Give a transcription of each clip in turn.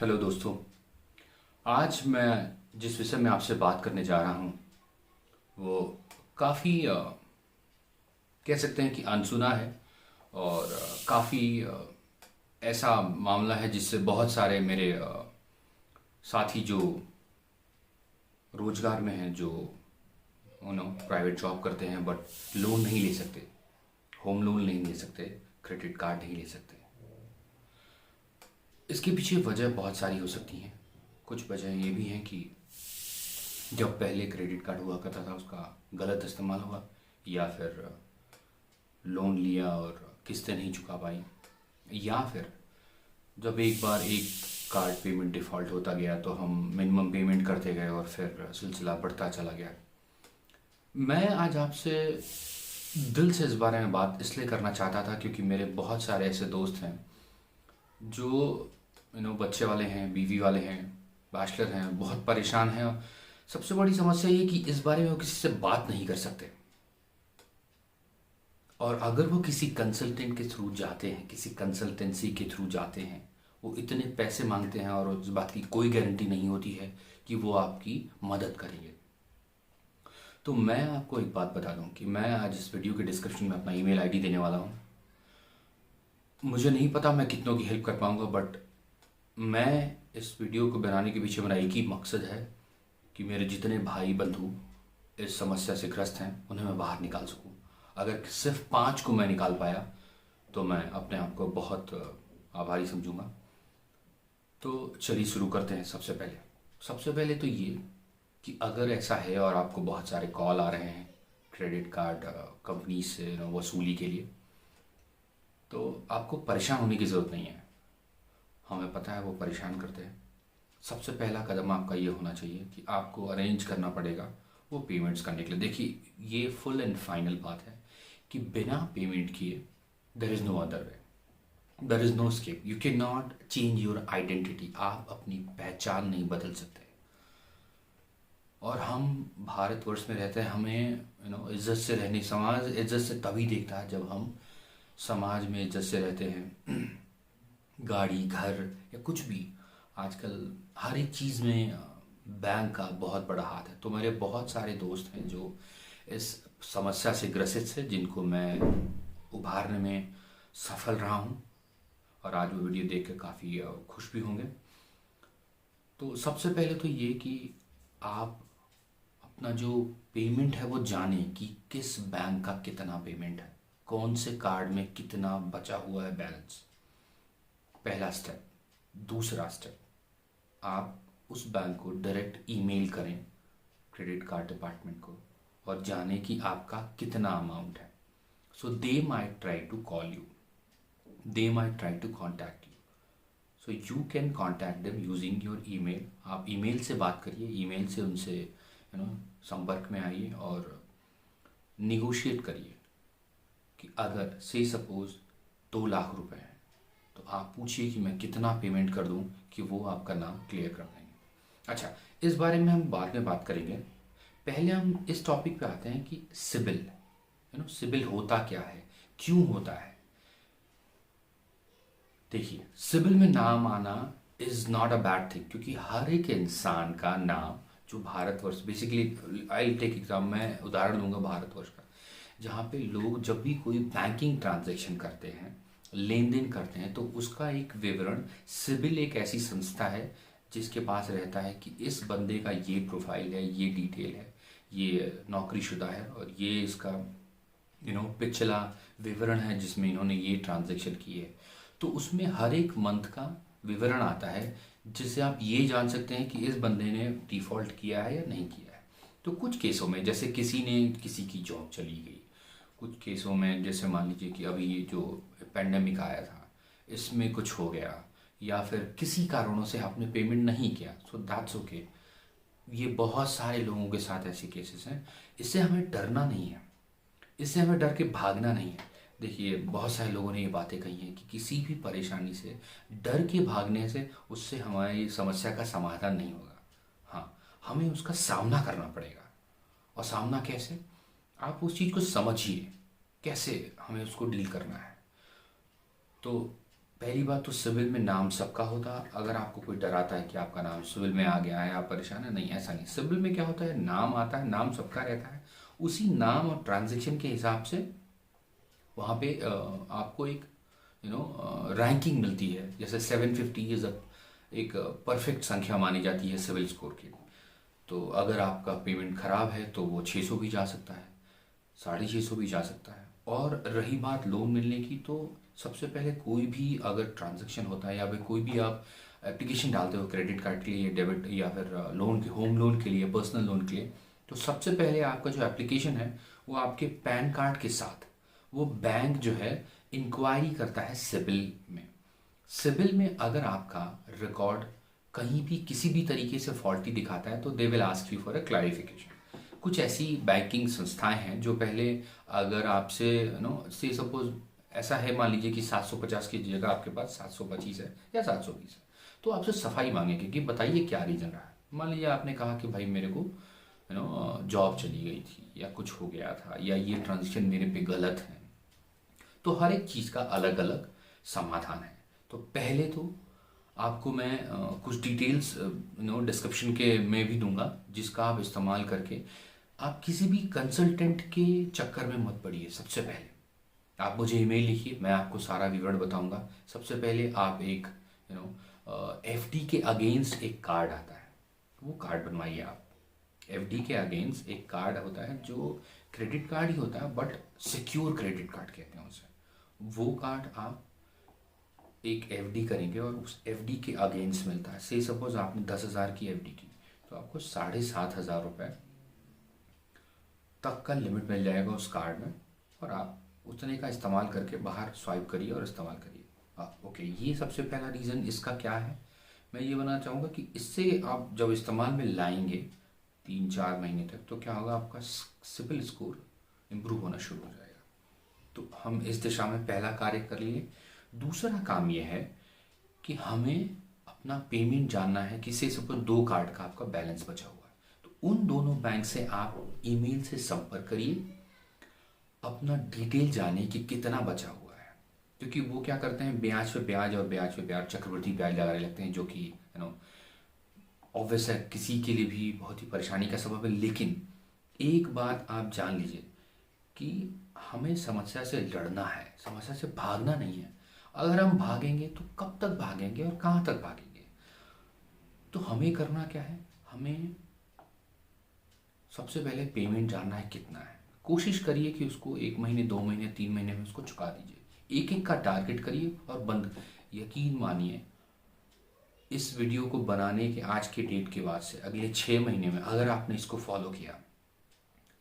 Hello दोस्तों। आज मैं जिस विषय में आपसे बात करने जा रहा हूँ वो काफ़ी कह सकते हैं कि अनसुना है और काफ़ी ऐसा मामला है जिससे बहुत सारे मेरे साथी जो रोजगार में हैं, जो प्राइवेट जॉब करते हैं बट लोन नहीं ले सकते, होम लोन नहीं ले सकते, क्रेडिट कार्ड नहीं ले सकते। इसके पीछे वजह बहुत सारी हो सकती हैं। कुछ वजह ये भी हैं कि जब पहले क्रेडिट कार्ड हुआ करता था उसका गलत इस्तेमाल हुआ, या फिर लोन लिया और किस्तें नहीं चुका पाई, या फिर जब एक बार एक कार्ड पेमेंट डिफ़ॉल्ट होता गया तो हम मिनिमम पेमेंट करते गए और फिर सिलसिला बढ़ता चला गया। मैं आज आपसे दिल से इस बारे में बात इसलिए करना चाहता था क्योंकि मेरे बहुत सारे ऐसे दोस्त हैं जो बच्चे वाले हैं, बीवी वाले हैं, बैचलर हैं, बहुत परेशान हैं। और सबसे बड़ी समस्या ये कि इस बारे में वो किसी से बात नहीं कर सकते। और अगर वो किसी कंसल्टेंट के थ्रू जाते हैं, किसी कंसल्टेंसी के थ्रू जाते हैं, वो इतने पैसे मांगते हैं और उस बात की कोई गारंटी नहीं होती है कि वो आपकी मदद करेंगे। तो मैं आपको एक बात बता दूं कि मैं आज इस वीडियो के डिस्क्रिप्शन में अपना ईमेल आईडी देने वाला हूं। मुझे नहीं पता मैं कितनों की हेल्प कर पाऊंगा, बट मैं इस वीडियो को बनाने के पीछे मेरा एक ही मकसद है कि मेरे जितने भाई बंधु इस समस्या से ग्रस्त हैं उन्हें मैं बाहर निकाल सकूं। अगर सिर्फ 5 को मैं निकाल पाया तो मैं अपने आप को बहुत आभारी समझूंगा। तो चलिए शुरू करते हैं। सबसे पहले तो ये कि अगर ऐसा है और आपको बहुत सारे कॉल आ रहे हैं क्रेडिट कार्ड कंपनी से वसूली के लिए, तो आपको परेशान होने की ज़रूरत नहीं है। हमें पता है वो परेशान करते हैं। सबसे पहला कदम आपका ये होना चाहिए कि आपको अरेंज करना पड़ेगा वो पेमेंट्स करने के लिए। देखिए, ये फुल एंड फाइनल बात है कि बिना पेमेंट किए there is no other way, there is no escape. You can not change your identity. आप अपनी पहचान नहीं बदल सकते। और हम भारतवर्ष में रहते हैं, हमें इज्जत से रहने, समाज इज्जत से तभी देखता है जब हम समाज में इज्जत से रहते हैं। गाड़ी, घर या कुछ भी, आजकल हर एक चीज़ में बैंक का बहुत बड़ा हाथ है। तो मेरे बहुत सारे दोस्त हैं जो इस समस्या से ग्रसित है, जिनको मैं उभारने में सफल रहा हूँ और आज वो वीडियो देख कर काफ़ी खुश भी होंगे। तो सबसे पहले तो ये कि आप अपना जो पेमेंट है वो जानें कि किस बैंक का कितना पेमेंट है, कौन से कार्ड में कितना बचा हुआ है बैलेंस। पहला स्टेप। दूसरा स्टेप, आप उस बैंक को डायरेक्ट ईमेल करें, क्रेडिट कार्ड डिपार्टमेंट को, और जानें कि आपका कितना अमाउंट है। So they might try to call you, they might try to contact you. So you can contact them using your email. आप ईमेल से बात करिए, ईमेल से उनसे संपर्क में आइए और निगोशिएट करिए कि अगर से सपोज 2 लाख रुपए हैं तो आप पूछिए कि मैं कितना पेमेंट कर दूं कि वो आपका नाम क्लियर कर देंगे। अच्छा, इस बारे में हम बाद में बात करेंगे। पहले हम इस टॉपिक पे आते हैं कि सिबिल सिबिल होता क्या है, क्यों होता है। देखिए, सिबिल में नाम आना is not a bad thing, क्योंकि हर एक इंसान का नाम, जो Bharatvarsh, basically I take exam, मैं उदाहरण दूंगा भारतवर्ष का, जहाँ पे लोग जब भी कोई बैंकिंग ट्रांजैक्शन करते हैं, लेन देन करते हैं, तो उसका एक विवरण, सिबिल एक ऐसी संस्था है जिसके पास रहता है कि इस बंदे का ये प्रोफाइल है, ये डिटेल है, ये नौकरीशुदा है और ये इसका पिछला विवरण है जिसमें इन्होंने ये ट्रांजैक्शन की है। तो उसमें हर एक मंथ का विवरण आता है जिससे आप ये जान सकते हैं कि इस बंदे ने डिफ़ॉल्ट किया है या नहीं किया है। तो कुछ केसों में, जैसे किसी ने, किसी की जॉब चली गई, कुछ केसों में जैसे मान लीजिए कि अभी ये जो पेंडेमिक आया था इसमें कुछ हो गया, या फिर किसी कारणों से आपने पेमेंट नहीं किया, सो दैट्स ओके। ये बहुत सारे लोगों के साथ ऐसे केसेस हैं। इससे हमें डरना नहीं है, इससे हमें डर के भागना नहीं है। देखिए, बहुत सारे लोगों ने ये बातें कही हैं कि किसी भी परेशानी से डर के भागने से उससे हमारी समस्या का समाधान नहीं होगा। हाँ, हमें उसका सामना करना पड़ेगा। और सामना कैसे? आप उस चीज़ को समझिए, कैसे हमें उसको डील करना है। तो पहली बात तो सिविल में नाम सबका होता। अगर आपको कोई डराता है कि आपका नाम सिविल में आ गया है, आप परेशान है, नहीं, ऐसा नहीं। सिविल में क्या होता है, नाम आता है, नाम सबका रहता है, उसी नाम और ट्रांजैक्शन के हिसाब से वहाँ पे आपको एक रैंकिंग मिलती है। जैसे 750 इज एक परफेक्ट संख्या मानी जाती है सिविल स्कोर की। तो अगर आपका पेमेंट खराब है तो वो 600 भी जा सकता है, 650 भी जा सकता है। और रही बात लोन मिलने की, तो सबसे पहले कोई भी अगर ट्रांजैक्शन होता है या फिर कोई भी आप एप्लीकेशन डालते हो क्रेडिट कार्ड के लिए, डेबिट या फिर लोन के, होम लोन के लिए, पर्सनल लोन के लिए, तो सबसे पहले आपका जो एप्लीकेशन है वो आपके पैन कार्ड के साथ वो बैंक जो है इंक्वायरी करता है सिबिल में। सिबिल में अगर आपका रिकॉर्ड कहीं भी किसी भी तरीके से फॉल्टी दिखाता है तो they will ask you for a clarification. कुछ ऐसी बैंकिंग संस्थाएं हैं जो पहले अगर आपसे से सपोज ऐसा है, मान लीजिए कि 750 की जगह आपके पास 725 है या 720 है, तो आपसे सफाई मांगेंगे कि बताइए क्या रीज़न रहा है। मान लीजिए आपने कहा कि भाई मेरे को जॉब चली गई थी या कुछ हो गया था या ये ट्रांजेक्शन मेरे पे गलत है, तो हर एक चीज़ का अलग अलग समाधान है। तो पहले तो आपको मैं कुछ डिटेल्स डिस्क्रिप्शन के में भी दूंगा, जिसका आप इस्तेमाल करके आप किसी भी कंसल्टेंट के चक्कर में मत पड़िए। सबसे पहले आप मुझे ईमेल लिखिए, मैं आपको सारा विवरण बताऊंगा। सबसे पहले आप एक एफडी के अगेंस्ट एक कार्ड आता है, वो कार्ड बनवाइए आप। एफडी के अगेंस्ट एक कार्ड होता है जो क्रेडिट कार्ड ही होता है, बट सिक्योर क्रेडिट कार्ड कहते हैं उसे। वो कार्ड आप एक एफडी करेंगे और उस एफडी के अगेंस्ट मिलता है। से सपोज आपने 10,000 की एफडी की तो आपको 7,500 रुपये तक का लिमिट मिल जाएगा उस कार्ड में, और आप उतने का इस्तेमाल करके बाहर स्वाइप करिए और इस्तेमाल करिए। ओके, ये सबसे पहला रीज़न इसका क्या है, मैं ये बताना चाहूँगा कि इससे आप जब इस्तेमाल में लाएंगे 3-4 महीने तक, तो क्या होगा, आपका सिबिल स्कोर इम्प्रूव होना शुरू हो जाएगा। तो हम इस दिशा में पहला कार्य कर लिए। दूसरा काम यह है कि हमें अपना पेमेंट जानना है कि से सपोज 2 कार्ड का आपका बैलेंस बचा हुआ है, तो उन दोनों बैंक से आप ईमेल से संपर्क करिए, अपना डिटेल जानिए कि कितना बचा हुआ है। क्योंकि वो क्या करते हैं, ब्याज पे ब्याज और ब्याज पे ब्याज, चक्रवृद्धि ब्याज लगाने लगते हैं, जो कि ऑब्वियस है किसी के लिए भी बहुत ही परेशानी का सबब है। लेकिन एक बात आप जान लीजिए कि हमें समस्या से लड़ना है, समस्या से भागना नहीं है। अगर हम भागेंगे तो कब तक भागेंगे और कहाँ तक भागेंगे। तो हमें करना क्या है, हमें सबसे पहले पेमेंट जानना है कितना है। कोशिश करिए कि उसको 1 महीने, 2 महीने, 3 महीने में उसको चुका दीजिए। एक एक का टारगेट करिए और बंद। यकीन मानिए, इस वीडियो को बनाने के आज के डेट के बाद से अगले 6 महीने में अगर आपने इसको फॉलो किया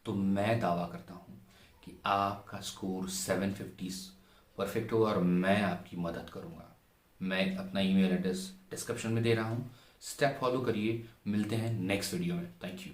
तो मैं दावा करता हूँ कि आपका स्कोर 750 परफेक्ट होगा और मैं आपकी मदद करूँगा। मैं अपना ईमेल एड्रेस डिस्क्रिप्शन में दे रहा हूँ, स्टेप फॉलो करिए। मिलते हैं नेक्स्ट वीडियो में। Thank you.